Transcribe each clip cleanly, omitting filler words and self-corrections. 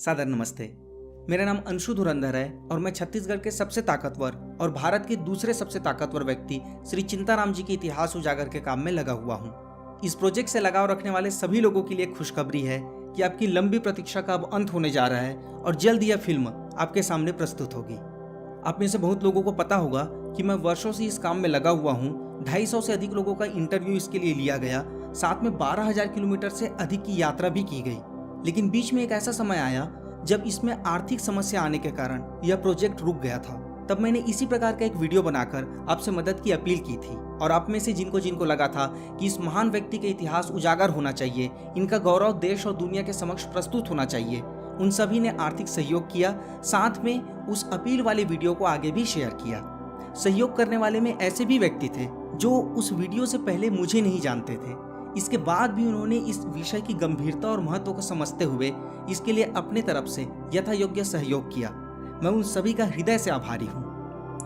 सादर नमस्ते। मेरा नाम अंशु धुरंधर है और मैं छत्तीसगढ़ के सबसे ताकतवर और भारत के दूसरे सबसे ताकतवर व्यक्ति श्री चिंताराम जी के इतिहास उजागर के काम में लगा हुआ हूँ। इस प्रोजेक्ट से लगाव रखने वाले सभी लोगों के लिए खुशखबरी है कि आपकी लंबी प्रतीक्षा का अब अंत होने जा रहा है और जल्द यह फिल्म आपके सामने प्रस्तुत होगी। आप में से बहुत लोगों को पता होगा कि मैं वर्षों से इस काम में लगा हुआ हूँ। 250 से अधिक लोगों का इंटरव्यू इसके लिए लिया गया, साथ में 12,000 किलोमीटर से अधिक की यात्रा भी की गई। लेकिन बीच में एक ऐसा समय आया जब इसमें आर्थिक समस्या आने के कारण यह प्रोजेक्ट रुक गया था। तब मैंने इसी प्रकार का एक वीडियो बनाकर आपसे मदद की अपील की थी और आप में से जिनको लगा था कि इस महान व्यक्ति का इतिहास उजागर होना चाहिए, इनका गौरव देश और दुनिया के समक्ष प्रस्तुत होना चाहिए, उन सभी ने आर्थिक सहयोग किया। साथ में उस अपील वाले वीडियो को आगे भी शेयर किया। सहयोग करने वाले में ऐसे भी व्यक्ति थे जो उस वीडियो से पहले मुझे नहीं जानते थे। इसके बाद भी उन्होंने इस विषय की गंभीरता और महत्व को समझते हुए इसके लिए अपने तरफ से यथा योग्य सहयोग किया। मैं उन सभी का हृदय से आभारी हूँ।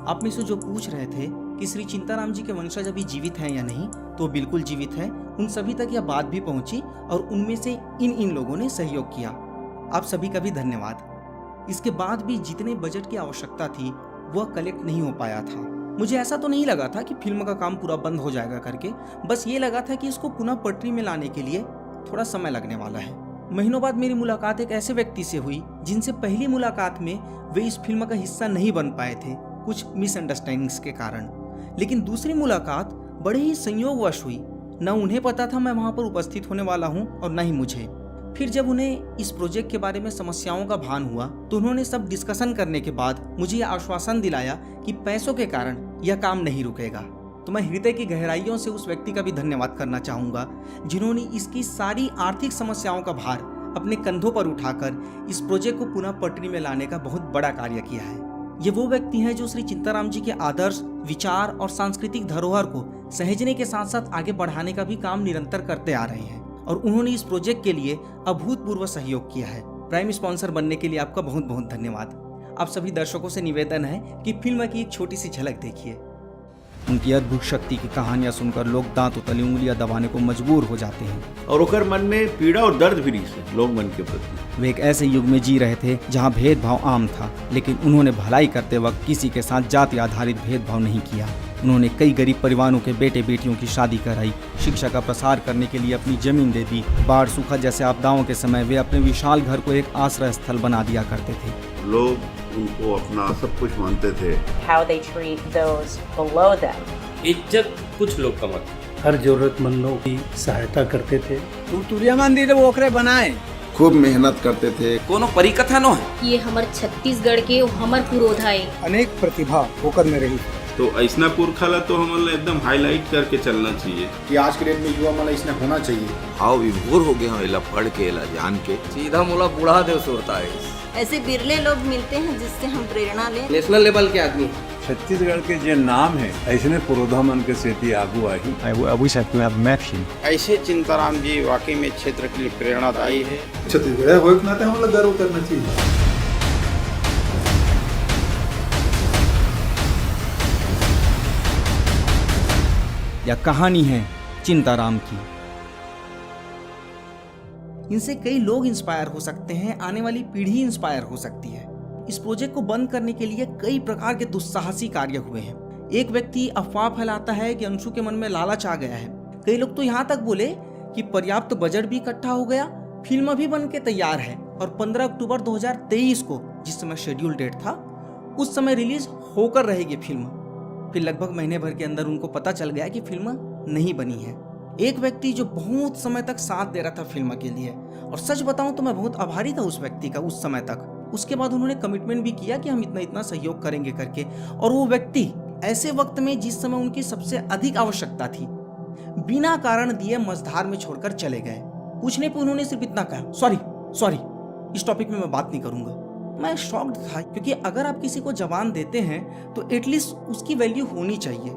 आप में से जो पूछ रहे थे कि श्री चिंताराम जी के वंशज अभी जीवित हैं या नहीं, तो बिल्कुल जीवित हैं। उन सभी तक यह बात भी पहुंची और उनमें से इन लोगों ने सहयोग किया। आप सभी का भी धन्यवाद। इसके बाद भी जितने बजट की आवश्यकता थी वह कलेक्ट नहीं हो पाया था। मुझे ऐसा तो नहीं लगा था कि फिल्म का काम पूरा बंद हो जाएगा करके, बस ये लगा था कि इसको पुनः पटरी में लाने के लिए थोड़ा समय लगने वाला है। महीनों बाद मेरी मुलाकात एक ऐसे व्यक्ति से हुई जिनसे पहली मुलाकात में वे इस फिल्म का हिस्सा नहीं बन पाए थे, कुछ मिसअंडरस्टैंडिंग्स के कारण। लेकिन दूसरी मुलाकात बड़े ही संयोगवश हुई। न उन्हें पता था मैं वहां पर उपस्थित होने वाला हूं और न ही मुझे। फिर जब उन्हें इस प्रोजेक्ट के बारे में समस्याओं का भान हुआ तो उन्होंने सब डिस्कशन करने के बाद मुझे यह आश्वासन दिलाया कि पैसों के कारण यह काम नहीं रुकेगा। तो मैं हृदय की गहराइयों से उस व्यक्ति का भी धन्यवाद करना चाहूँगा जिन्होंने इसकी सारी आर्थिक समस्याओं का भार अपने कंधों पर उठाकर इस प्रोजेक्ट को पुनः पटरी में लाने का बहुत बड़ा कार्य किया है। ये वो व्यक्ति हैं जो श्री चिंताराम जी के आदर्श, विचार और सांस्कृतिक धरोहर को सहेजने के साथ साथ आगे बढ़ाने का भी काम निरंतर करते आ रहे हैं और उन्होंने इस प्रोजेक्ट के लिए अभूतपूर्व सहयोग किया है। प्राइम स्पॉन्सर बनने के लिए आपका बहुत बहुत धन्यवाद। आप सभी दर्शकों से निवेदन है कि फिल्म की एक छोटी सी झलक देखिए। उनकी अद्भुत शक्ति की कहानियां सुनकर लोग दांतों तले उंगलियां दबाने को मजबूर हो जाते हैं और ओकर मन में पीड़ा और दर्द भी रही लोग मन के प्रति। वे एक ऐसे युग में जी रहे थे जहां भेदभाव आम था, लेकिन उन्होंने भलाई करते वक्त किसी के साथ जाति आधारित भेदभाव नहीं किया। उन्होंने कई गरीब परिवारों के बेटे बेटियों की शादी कराई, शिक्षा का प्रसार करने के लिए अपनी जमीन दे दी। बाढ़, सूखा जैसे आपदाओं के समय वे अपने विशाल घर को एक आश्रय स्थल बना दिया करते थे। लोग उनको अपना सब कुछ मानते थे। How they treat those below them. इज्जत कुछ लोग कमाते, हर जरूरतमंदों की सहायता करते थे। तुरिया मंदिर ओकरे बनाए, खूब मेहनत करते थे। कोनो परिकथा न है। ये हमार छत्तीसगढ़ के हमर पुरोधा है। अनेक प्रतिभा होकर में रही। तो ऐसना पुरखा तो हमें एकदम हाईलाइट करके चलना चाहिए कि आज के डेट में युवा मन इसने होना चाहिए। हाउ विभोर हो गए हैं, पढ़ के जान के सीधा मोला बूढ़ा देव होता है। ऐसे बिरले लोग मिलते हैं जिससे हम प्रेरणा लें। नेशनल लेवल के आदमी छत्तीसगढ़ के जो नाम है ऐसे पुरोधा मन के सेती आगू आई। ऐसे चिंताराम जी वाकई में क्षेत्र के लिए प्रेरणादायी है। छत्तीसगढ़ हो के नाते हम लोग गर्व करना चाहिए। यह कहानी है चिंताराम की। इनसे कई लोग इंस्पायर हो सकते हैं, आने वाली पीढ़ी इंस्पायर हो सकती है। इस प्रोजेक्ट को बंद करने के लिए कई प्रकार के दुस्साहसी कार्य हुए हैं। एक व्यक्ति अफवाह फैलाता है कि अंशु के मन में लालच आ गया है। कई लोग तो यहाँ तक बोले कि पर्याप्त बजट भी इकट्ठा हो गया, फिल्म भी बन के तैयार है और 15 अक्टूबर 2023 को, जिस समय शेड्यूल डेट था, उस समय रिलीज होकर रहेगी फिल्म। फिर लगभग महीने भर के अंदर उनको पता चल गया कि फिल्म नहीं बनी है। एक व्यक्ति जो बहुत समय तक साथ दे रहा था फिल्म के लिए, और सच बताऊं तो मैं बहुत आभारी था उस व्यक्ति का उस समय तक। उसके बाद उन्होंने कमिटमेंट भी किया कि हम इतना सहयोग करेंगे करके, और वो व्यक्ति ऐसे वक्त में जिस समय उनकी सबसे अधिक आवश्यकता थी, बिना कारण दिए मझधार में छोड़कर चले गए। पूछने पे उन्होंने सिर्फ इतना कहा, सॉरी, इस टॉपिक में मैं बात नहीं करूंगा। मैं शॉक्ड था, क्योंकि अगर आप किसी को जबान देते हैं तो एटलीस्ट उसकी वैल्यू होनी चाहिए।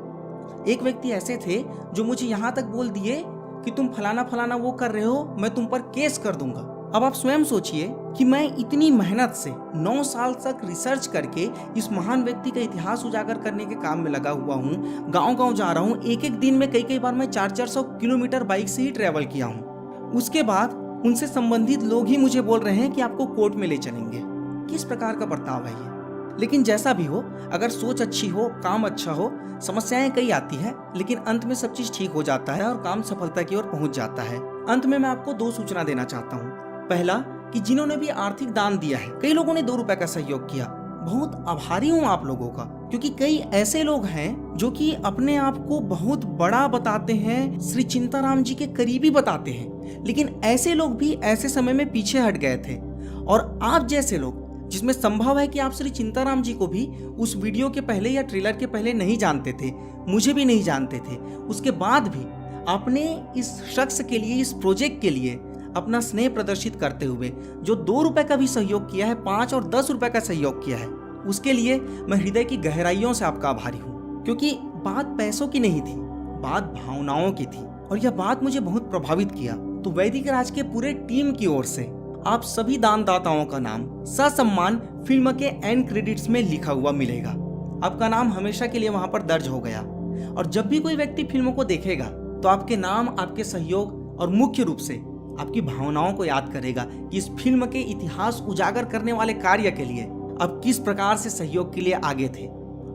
एक व्यक्ति ऐसे थे जो मुझे यहाँ तक बोल दिए कि तुम फलाना वो कर रहे हो, मैं तुम पर केस कर दूंगा। अब आप स्वयं सोचिए कि मैं इतनी मेहनत से 9 साल तक रिसर्च करके इस महान व्यक्ति का इतिहास उजागर करने के काम में लगा हुआ हूँ। गांव जा रहा हूँ, एक दिन में कई बार मैं 400 किलोमीटर बाइक से ही ट्रेवल किया हूँ। उसके बाद उनसे संबंधित लोग ही मुझे बोल रहे हैं कि आपको कोर्ट में ले चलेंगे। किस प्रकार का बर्ताव है ये? लेकिन जैसा भी हो, अगर सोच अच्छी हो, काम अच्छा हो, समस्याएं कई आती है, लेकिन अंत में सब चीज ठीक हो जाता है और काम सफलता की ओर पहुंच जाता है। अंत में मैं आपको 2 सूचना देना चाहता हूँ। पहला कि जिन्होंने भी आर्थिक दान दिया है, कई लोगों ने 2 रुपए का सहयोग किया, बहुत आभारी हूँ आप लोगों का, क्योंकि कई ऐसे लोग हैं जो कि अपने आप को बहुत बड़ा बताते हैं, श्री चिंताराम जी के करीबी बताते हैं, लेकिन ऐसे लोग भी ऐसे समय में पीछे हट गए थे। और आप जैसे लोग, जिसमें संभव है कि आप श्री चिंताराम जी को भी उस वीडियो के पहले या ट्रेलर के पहले नहीं जानते थे, मुझे भी नहीं जानते थे, उसके बाद भी आपने इस शख्स के लिए, इस प्रोजेक्ट के लिए अपना स्नेह प्रदर्शित करते हुए जो 2 रुपए का भी सहयोग किया है, 5 और 10 रुपए का सहयोग किया है, उसके लिए मैं हृदय की गहराइयों से आपका आभारी हूँ। क्योंकि बात पैसों की नहीं थी, बात भावनाओं की थी, और यह बात मुझे बहुत प्रभावित किया। तो वैदिक राज के पूरे टीम की ओर से आप सभी दानदाताओं का नाम ससम्मान फिल्म के एंड क्रेडिट्स में लिखा हुआ मिलेगा। आपका नाम हमेशा के लिए वहां पर दर्ज हो गया, और जब भी कोई व्यक्ति फिल्म को देखेगा तो आपके नाम, आपके सहयोग और मुख्य रूप से आपकी भावनाओं को याद करेगा कि इस फिल्म के इतिहास उजागर करने वाले कार्य के लिए आप किस प्रकार से सहयोग के लिए आगे थे।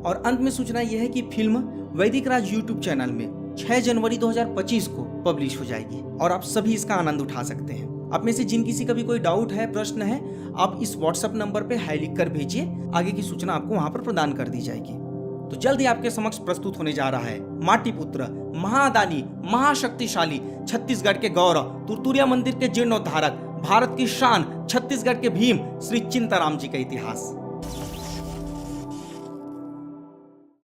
और अंत में सूचना यह है कि फिल्म वैदिक राज यूट्यूब चैनल में 6 जनवरी 2025 को पब्लिश हो जाएगी, और आप सभी इसका आनंद उठा सकते हैं। आप में से जिन किसी का भी कोई डाउट है, प्रश्न है, आप इस व्हाट्सएप नंबर पे हाई लिख कर भेजिए, आगे की सूचना आपको वहां पर प्रदान कर दी जाएगी। तो जल्द ही आपके समक्ष प्रस्तुत होने जा रहा है माटीपुत्र, महादानी, महाशक्तिशाली, छत्तीसगढ़ के गौरव, तुरतुरिया मंदिर के जीर्णोद्धारक, भारत की शान, छत्तीसगढ़ के भीम, श्री चिंताराम जी का इतिहास।